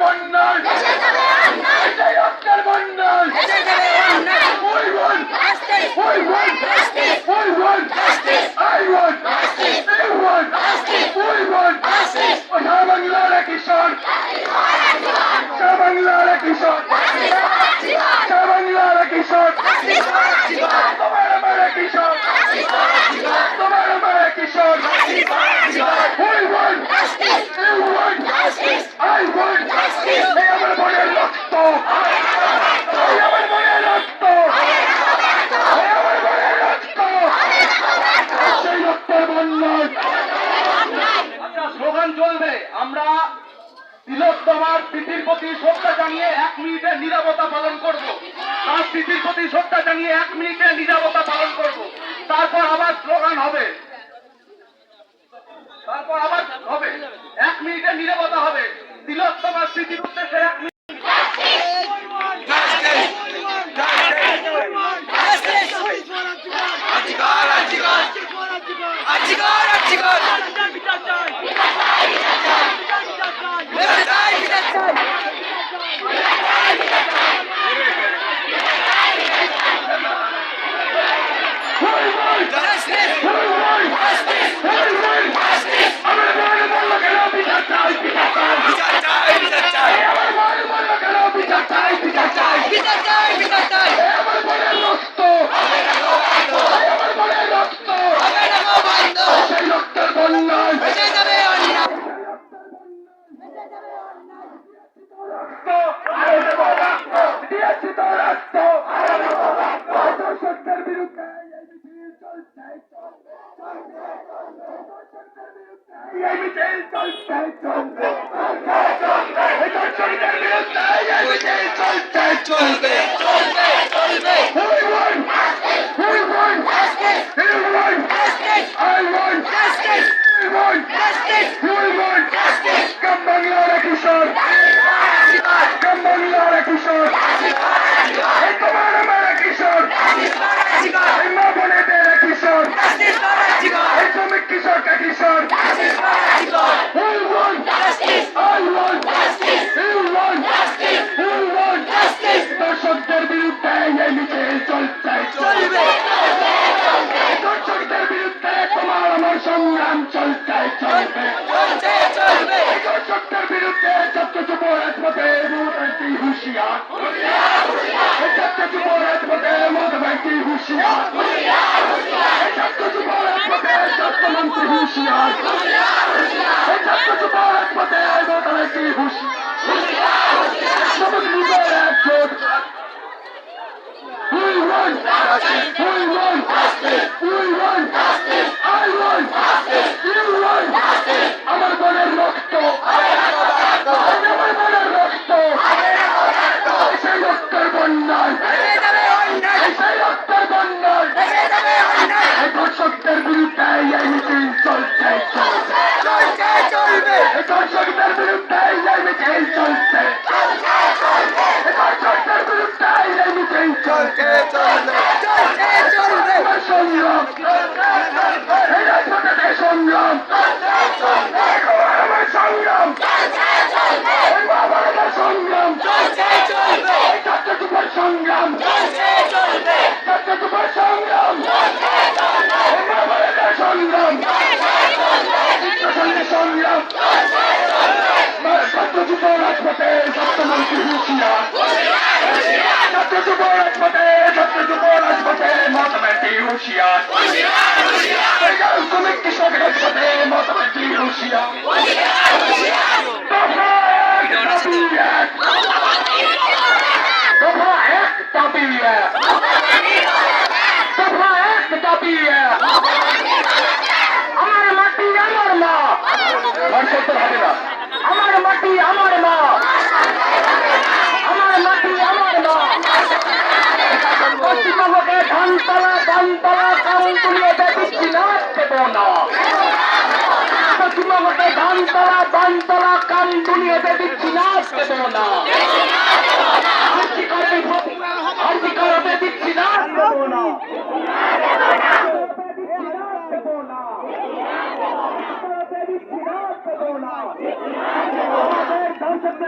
বন্যায় সেই রক্তের বন্যায় We want justice. We want justice. We want justice. I want justice. You want justice. We want justice. Shabanglar Kishore. Shabanglar Kishore. Shabanglar Kishore. Tomara mara Kishore. Tomara mara Kishore. We want justice. You want justice. I want justice. Amar boner rokto. Amar boner rokto. Slogan চলবে। আমরা তিলোত্তমার স্মৃতির প্রতি শ্রদ্ধা জানিয়ে 1 মিনিটের নীরবতা পালন করব। তার স্মৃতির প্রতি শ্রদ্ধা জানিয়ে 1 মিনিটের নীরবতা পালন করব। তারপর আবার স্লোগান হবে। 1 মিনিটের নীরবতা হবে। তিলোত্তমার স্মৃতির উদ্দেশ্যে 1 মিনিট।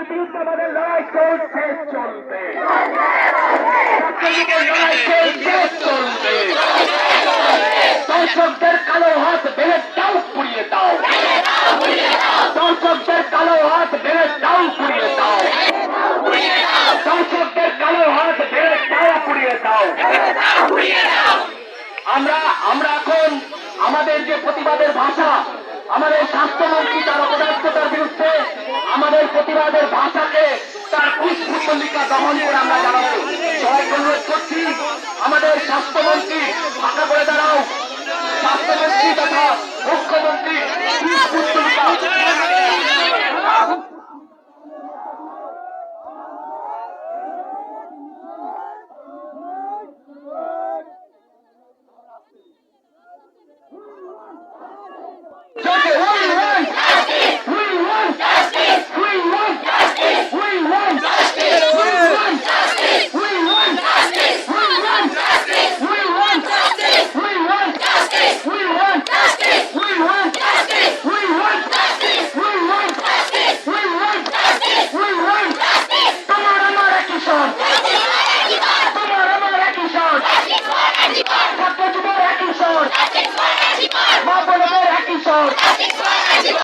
ছাত্রলীগের বিরুদ্ধে আমাদের লড়াই চলছে, চলবে। ছাত্রলীগের লড়াই চলছে, চলবে। দর্শকদের কালো হাত বেড়ে দাও, পুড়িয়ে দাও। দর্শকদের কালো হাত বেড়ে দাও, পুড়িয়ে দাও। দর্শকদের কালো হাত বেড়ে দাও, পুড়িয়ে দাও। আমরা এখন আমাদের যে প্রতিবাদের ভাষা, আমাদের স্বাস্থ্যমন্ত্রী তার অপদার্থতার বিরুদ্ধে আমাদের প্রতিবাদের ভাষাকে তার পুষ্পমল্লিকা দমন করে আমরা জানাবো। সবাইকে অনুরোধ করছি, আমাদের স্বাস্থ্যমন্ত্রী ফাঁকা করে দাঁড়াও। স্বাস্থ্যমন্ত্রী তথা মুখ্যমন্ত্রী পুষ্পমল্লিকা মা বোনেদের একই স্বর।